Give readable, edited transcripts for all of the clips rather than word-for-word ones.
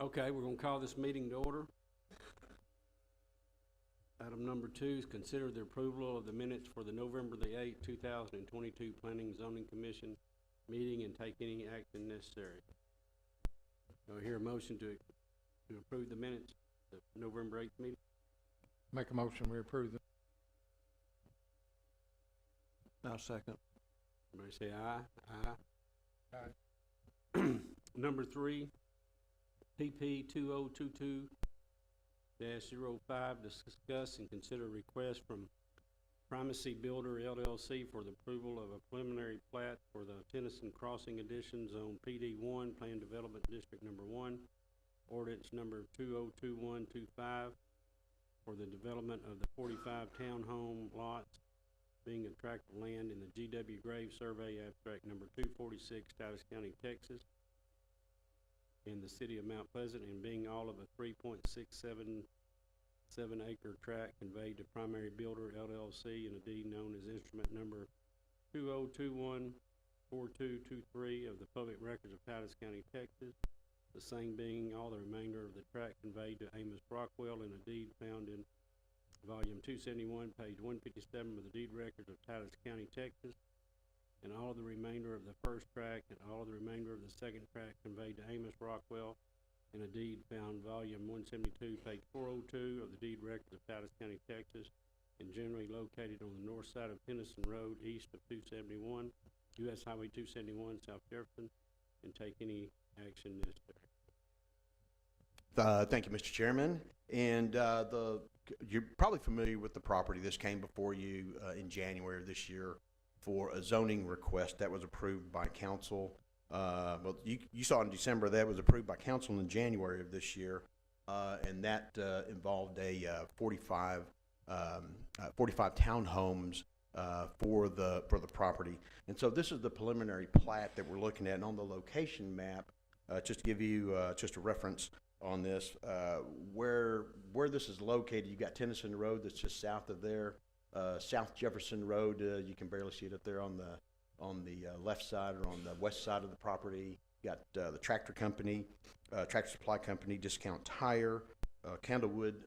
Okay, we're gonna call this meeting to order. Item number 2 is consider the approval of the minutes for the November the 8th, 2022 Planning and Zoning Commission meeting and take any action necessary. Do I hear a motion to approve the minutes, the November 8th meeting? Make a motion, we approve it. I'll second. Everybody say aye. Aye. Aye. Number 3, PP 2022-05, discuss and consider request from Primacy Builder LLC for the approval of a preliminary plat for the Tennyson Crossing Addition Zone PD1, Plan Development District Number 1, ordinance number 202125 for the development of the 45 townhome lots being a tract of land in the G.W. Graves Survey Abstract Number 246, Dallas County, Texas, in the city of Mount Pleasant, and being all of a 3.677 acre tract conveyed to Primary Builder LLC in a deed known as instrument number 20214223 of the public records of Dallas County, Texas. The same being all the remainder of the tract conveyed to Amos Rockwell in a deed found in volume 271, page 157 of the deed records of Dallas County, Texas, and all of the remainder of the first tract and all of the remainder of the second tract conveyed to Amos Rockwell in a deed found volume 172, page 402 of the deed records of Dallas County, Texas, and generally located on the north side of Tennyson Road, east of 271, U.S. Highway 271, South Jefferson, and take any action necessary. Thank you, Mr. Chairman. And you're probably familiar with the property. This came before you in January of this year for a zoning request that was approved by council. Well, you saw in December that was approved by council in January of this year, and that involved a 45 townhomes for the property. And so this is the preliminary plat that we're looking at, and on the location map, just to give you just a reference on this, where this is located, you've got Tennyson Road that's just south of there, South Jefferson Road, you can barely see it up there on the left side or on the west side of the property. You got the tractor company, tractor supply company, Discount Tire, Candlewood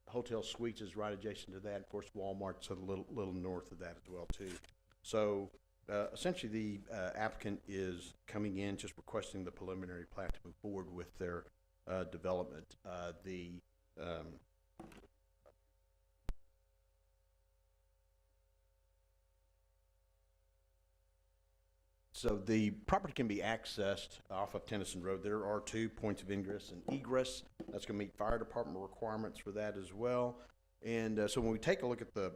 Hotel Suites is right adjacent to that. Of course, Walmart's a little north of that as well too. So essentially, the applicant is coming in just requesting the preliminary plat to move forward with their development. So the property can be accessed off of Tennyson Road. There are 2 points of ingress and egress. That's going to meet fire department requirements for that as well. And so when we take a look at the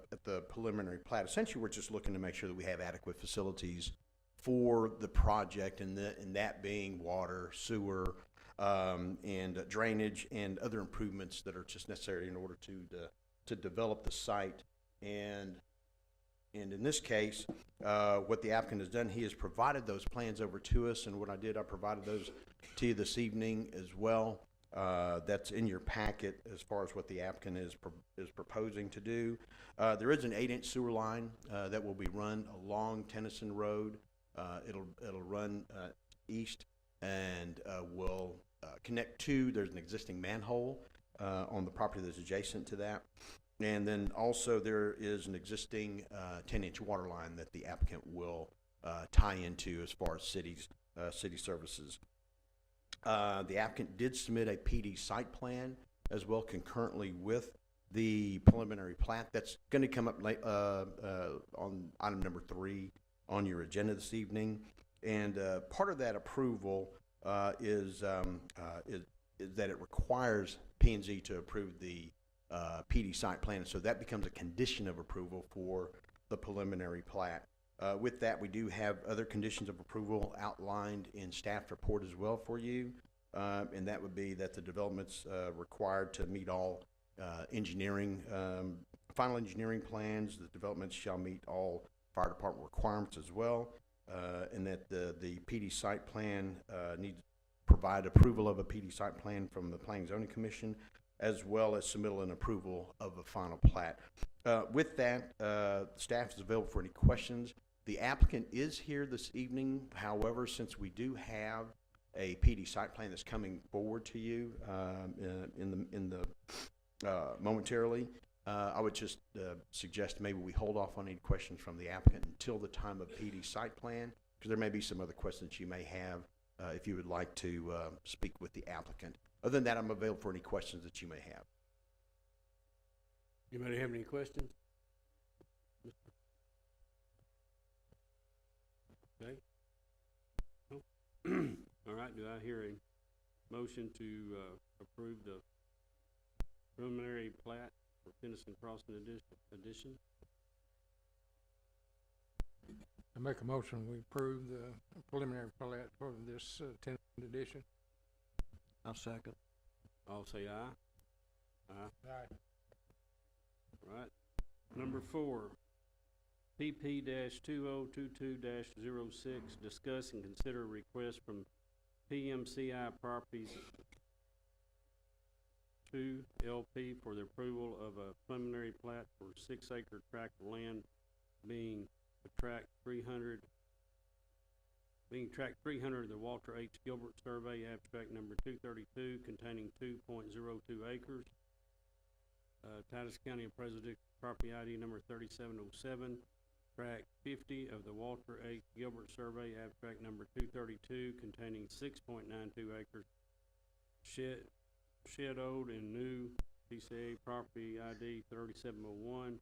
preliminary plat, essentially we're just looking to make sure that we have adequate facilities for the project, and that being water, sewer, and drainage and other improvements that are just necessary in order to develop the site. And in this case, what the applicant has done, he has provided those plans over to us, and what I provided those to you this evening as well. That's in your packet as far as what the applicant is proposing to do. There is an 8-inch sewer line that will be run along Tennyson Road. It'll run east and will connect to, there's an existing manhole on the property that's adjacent to that. And then also there is an existing 10-inch water line that the applicant will tie into as far as city services. The applicant did submit a PD site plan as well concurrently with the preliminary plat. That's going to come up late, on item number 3 on your agenda this evening. And part of that approval is that it requires P&Z to approve the PD site plan, so that becomes a condition of approval for the preliminary plat. With that, we do have other conditions of approval outlined in staff report as well for you, and that would be that the development's required to meet all final engineering plans. The development shall meet all fire department requirements as well, and that the PD site plan needs to provide approval of a PD site plan from the Planning and Zoning Commission, as well as submittal and approval of a final plat. With that, staff is available for any questions. The applicant is here this evening. However, since we do have a PD site plan that's coming forward to you momentarily. I would just suggest maybe we hold off on any questions from the applicant until the time of PD site plan, because there may be some other questions you may have if you would like to speak with the applicant. Other than that, I'm available for any questions that you may have. Anybody have any questions? Okay. No? All right, do I hear a motion to approve the preliminary plat for Tennyson Crossing addition? I make a motion, we approve the preliminary plat for this Tennyson addition. I'll second. All say aye. Aye. Aye. Right. Number 4, PP-2022-06, discuss and consider a request from PMCI Properties 2 LP for the approval of a preliminary plat for 6-acre tract of land being tract 300 of the Walter H. Gilbert Survey, abstract number 232, containing 2.02 acres. Titus County and President property ID number 3707, tract 50 of the Walter H. Gilbert Survey, abstract number 232, containing 6.92 acres. Shed old and new, PCA property ID 3701,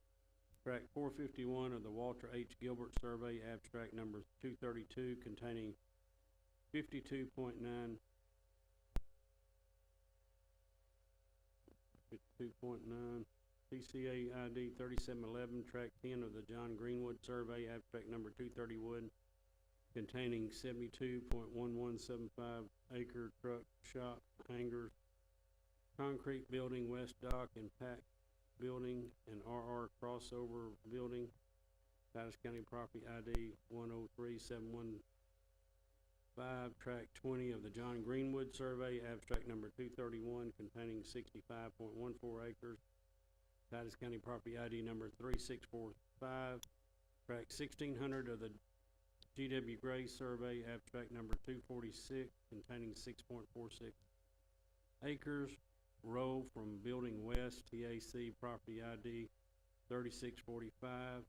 tract 451 of the Walter H. Gilbert Survey, abstract number 232, containing 52.9 PCA ID 3711, tract 10 of the John Greenwood Survey, abstract number 231, containing 72.1175 acre truck shop hangars, concrete building, west dock and pack building, and RR crossover building. Titus County property ID 103715, tract 20 of the John Greenwood Survey, abstract number 231, containing 65.14 acres. Titus County property ID number 3645, tract 1600 of the GW Gray Survey, abstract number 246, containing 6.46 acres. Row from Building West, TAC property ID 3645,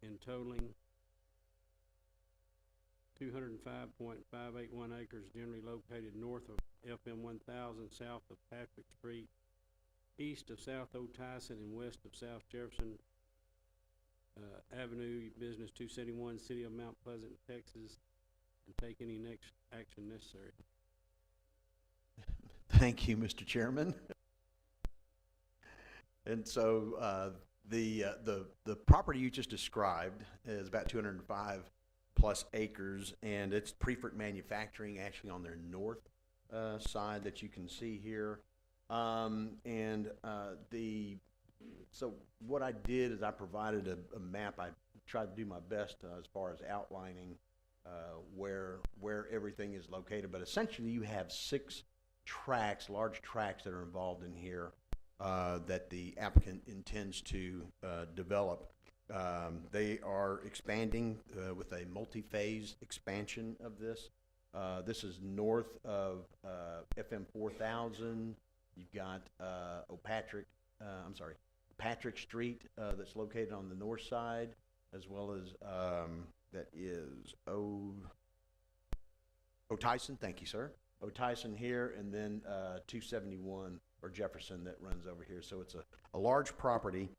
and totaling 205.581 acres, generally located north of FM 1000, south of Patrick Street, east of South Otyson, and west of South Jefferson Avenue, Business 271, City of Mount Pleasant, Texas, and take any next action necessary. Thank you, Mr. Chairman. And so the property you just described is about 205 plus acres, and it's Preferred Manufacturing actually on their north side that you can see here. So what I did is I provided a map. I tried to do my best as far as outlining where everything is located, but essentially you have 6 tracts, large tracts that are involved in here that the applicant intends to develop. They are expanding with a multi-phase expansion of this. This is north of FM 4000. You've got Patrick Street that's located on the north side, as well as that is Otyson. Thank you, sir. Otyson here, and then 271 or Jefferson that runs over here. So it's a large property,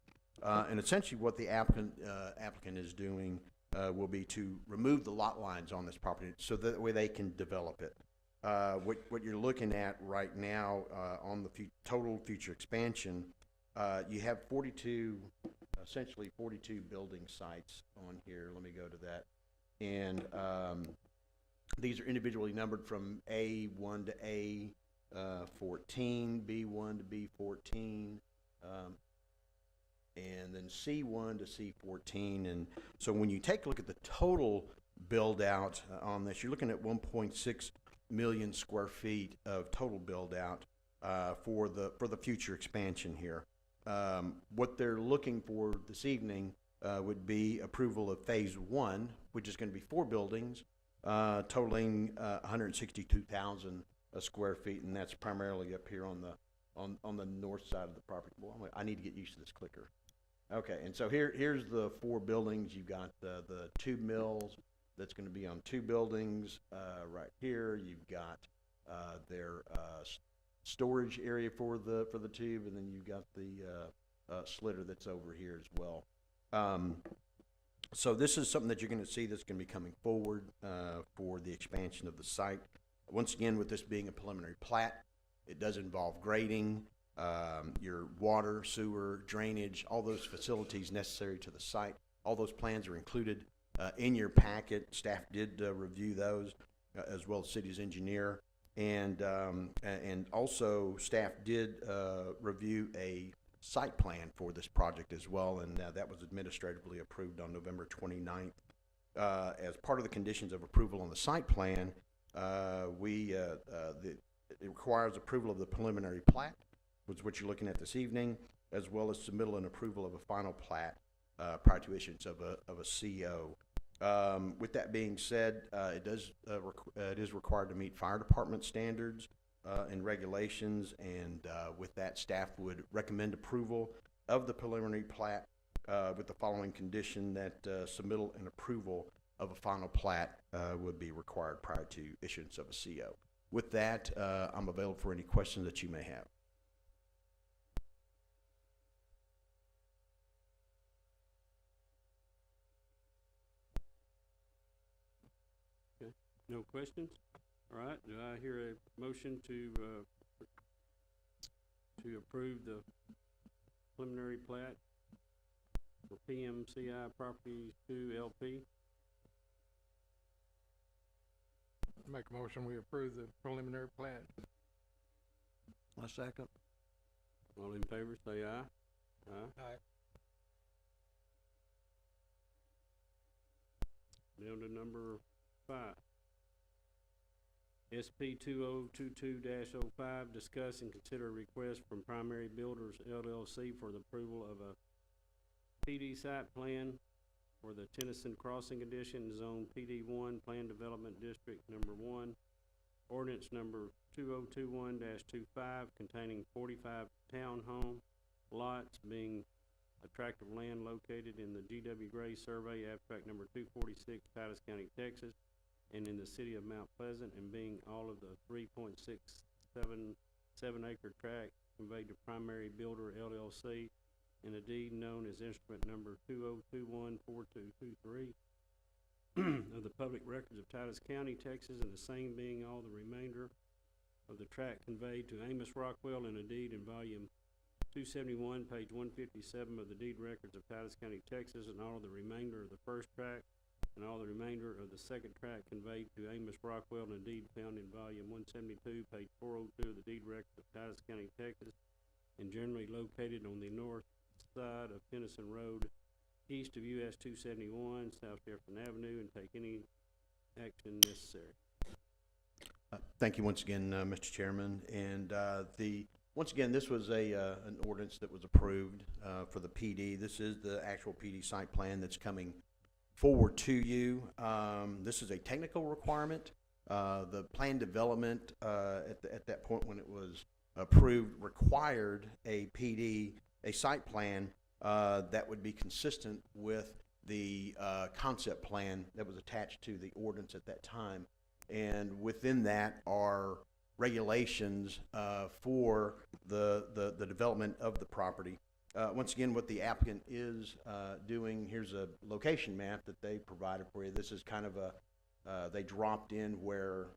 and essentially what the applicant is doing will be to remove the lot lines on this property so that way they can develop it. What you're looking at right now on the total future expansion, you have essentially 42 building sites on here. Let me go to that. And these are individually numbered from A1 to A14, B1 to B14, and then C1 to C14. And so when you take a look at the total build out on this, you're looking at 1.6 million square feet of total build out for the future expansion here. What they're looking for this evening would be approval of phase 1, which is going to be 4 buildings totaling 162,000 square feet, and that's primarily up here on the north side of the property. Well, I need to get used to this clicker. Okay, and so here's the four buildings. You've got the tube mills that's going to be on two buildings right here. You've got their storage area for the tube, and then you've got the slitter that's over here as well. So this is something that you're going to see that's going to be coming forward for the expansion of the site. Once again, with this being a preliminary plat, it does involve grading, your water, sewer, drainage, all those facilities necessary to the site. All those plans are included in your packet. Staff did review those, as well as city's engineer. And also staff did review a site plan for this project as well, and that was administratively approved on November 29th. As part of the conditions of approval on the site plan, it requires approval of the preliminary plat, which is what you're looking at this evening, as well as submittal and approval of a final plat prior to issuance of a CO. With that being said, it is required to meet fire department standards and regulations, and with that, staff would recommend approval of the preliminary plat with the following condition that submittal and approval of a final plat would be required prior to issuance of a CO. With that, I'm available for any questions that you may have. No questions? All right, do I hear a motion to approve the preliminary plat for PMCI Properties 2 LP? Make a motion, we approve the preliminary plat. I second. All in favor, say aye. Aye. Aye. Down to number 5. SP 2022-05, discuss and consider a request from Primary Builders LLC for the approval of a PD site plan for the Tennyson Crossing Addition, Zone PD1, Plan Development District Number 1, ordinance number 2021-25, containing 45 townhome lots, being a tract of land located in the G.W. Gray Survey, abstract number 246, Titus County, Texas, and in the city of Mount Pleasant, and being all of the 3.677 acre tract conveyed to Primary Builder LLC in a deed known as instrument number 20214223 of the public records of Titus County, Texas, and the same being all the remainder of the tract conveyed to Amos Rockwell in a deed in volume 271, page 157 of the deed records of Titus County, Texas, and all of the remainder of the first tract and all the remainder of the second tract conveyed to Amos Rockwell in a deed found in volume 172, page 402 of the deed records of Titus County, Texas, and generally located on the north side of Tennyson Road, east of US 271, South Jefferson Avenue, and take any action necessary. Thank you once again, Mr. Chairman. And once again, this was an ordinance that was approved for the PD. This is the actual PD site plan that's coming forward to you. This is a technical requirement. The plan development at that point when it was approved required a PD, a site plan that would be consistent with the concept plan that was attached to the ordinance at that time. And within that are regulations for the development of the property. Once again, what the applicant is doing, here's a location map that they provided for you. This is kind of they dropped in where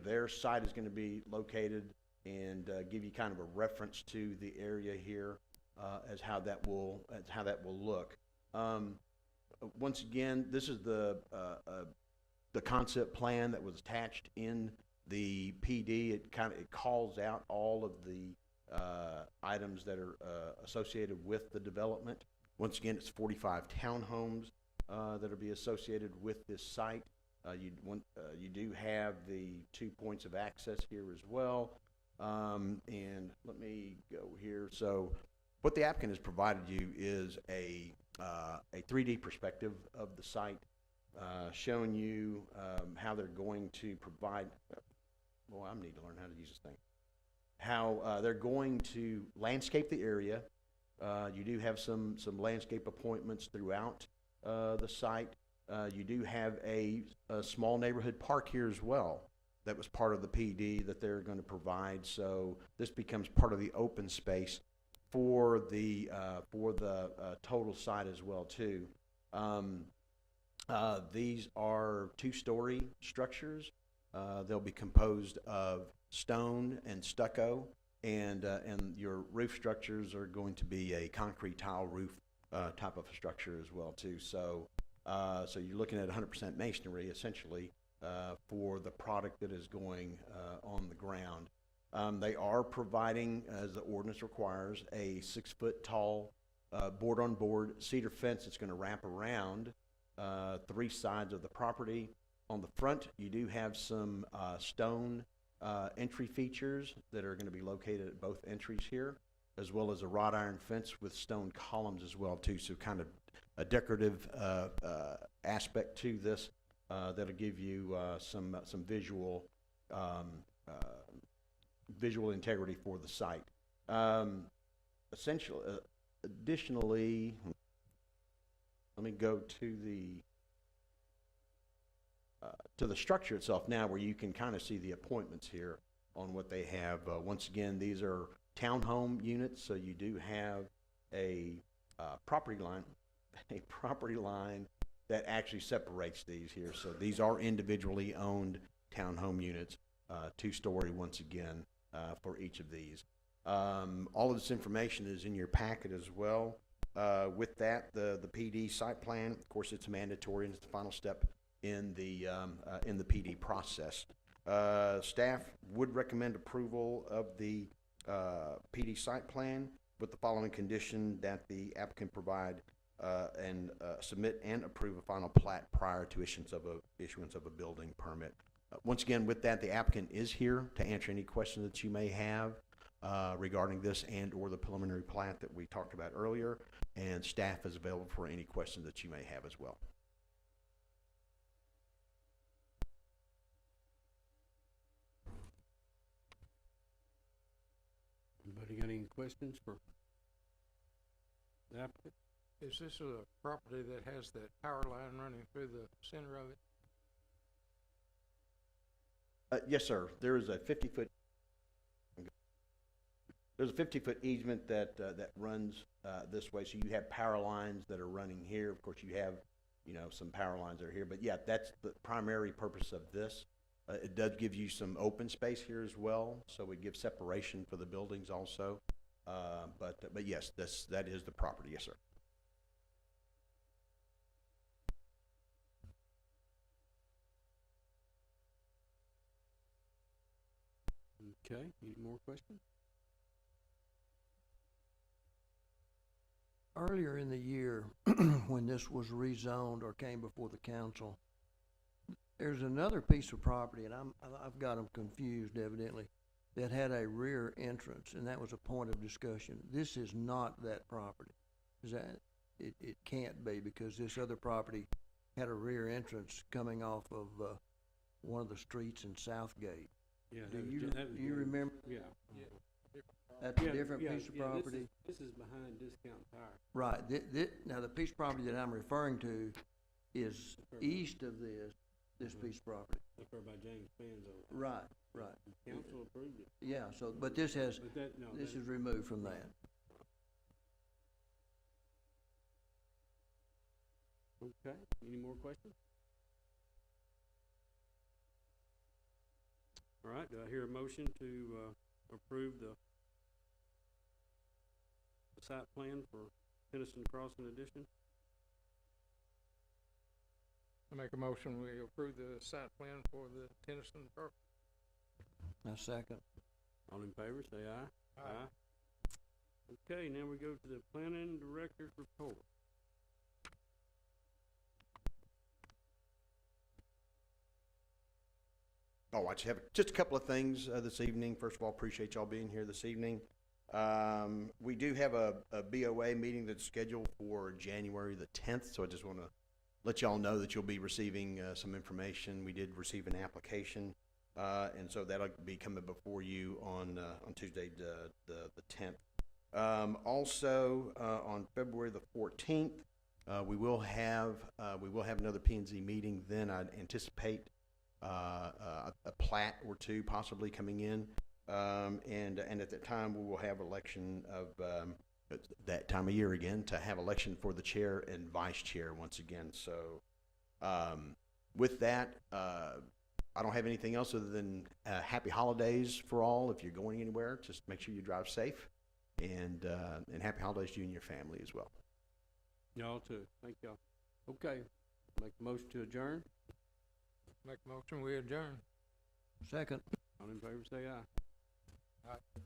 their site is going to be located, and give you kind of a reference to the area here as how that will look. Once again, this is the concept plan that was attached in the PD. It calls out all of the items that are associated with the development. Once again, it's 45 townhomes that'll be associated with this site. You do have the 2 points of access here as well. And let me go here. So what the applicant has provided you is a 3D perspective of the site. showing you, how they're going to provide, boy, I need to learn how to use this thing. How, they're going to landscape the area. You do have some landscape appointments throughout, the site. You do have a small neighborhood park here as well. That was part of the PD that they're gonna provide, so this becomes part of the open space for the total site as well too. These are two-story structures. They'll be composed of stone and stucco, and your roof structures are going to be a concrete tile roof type of structure as well too. So you're looking at 100% masonry essentially for the product that is going on the ground. They are providing, as the ordinance requires, a 6-foot tall board-on-board cedar fence that's going to wrap around 3 sides of the property. On the front, you do have some stone entry features that are going to be located at both entries here, as well as a wrought iron fence with stone columns as well too. So kind of a decorative aspect to this that'll give you some visual visual integrity for the site. Additionally, let me go to the structure itself now, where you can kind of see the appointments here on what they have. Once again, these are townhome units, so you do have a property line that actually separates these here. So these are individually owned townhome units, 2-story once again, for each of these. All of this information is in your packet as well. With that, the PD site plan, of course, it's mandatory and it's the final step in the PD process. Staff would recommend approval of the PD site plan with the following condition: that the applicant provide and submit and approve a final plat prior to issuance of a building permit. Once again, with that, the applicant is here to answer any questions that you may have regarding this and or the preliminary plat that we talked about earlier, and staff is available for any questions that you may have as well. Anybody got any questions for the applicant? Is this a property that has that power line running through the center of it? Yes, sir. There is a 50-foot. There's a 50-foot easement that runs this way. So you have power lines that are running here. Of course, you have, some power lines that are here. But yeah, that's the primary purpose of this. It does give you some open space here as well, so it gives separation for the buildings also. But yes, that is the property. Yes, sir. Okay, any more questions? Earlier in the year, when this was rezoned or came before the council, there's another piece of property, and I've got them confused evidently, that had a rear entrance, and that was a point of discussion. This is not that property. Is that, it can't be, because this other property had a rear entrance coming off of one of the streets in Southgate. Yeah. Do you remember? Yeah. That's a different piece of property? This is behind Discount Tire. Right. Now, the piece of property that I'm referring to is east of this piece of property. Up there by James Fanzo. Right. Council approved it. Yeah, so, but this is removed from that. Okay, any more questions? All right, do I hear a motion to approve the site plan for Tennyson Crossing addition? I make a motion, we approve the site plan for the Tennyson Park. Now, second. All in favor, say aye. Aye. Okay, now we go to the planning director's report. Oh, I just have just a couple of things this evening. First of all, appreciate y'all being here this evening. We do have a BOA meeting that's scheduled for January the 10th, so I just want to let y'all know that you'll be receiving some information. We did receive an application, and so that'll be coming before you on Tuesday, the 10th. Also, on February the 14th, we will have another P&Z meeting. Then I'd anticipate a plat or two possibly coming in, and at that time we will have election of that time of year again, to have election for the chair and vice chair once again. So with that, I don't have anything else other than happy holidays for all. If you're going anywhere, just make sure you drive safe, and happy holidays to you and your family as well. Y'all too. Thank y'all. Okay, make a motion to adjourn. Make a motion, we adjourn. Second. All in favor, say aye. Aye.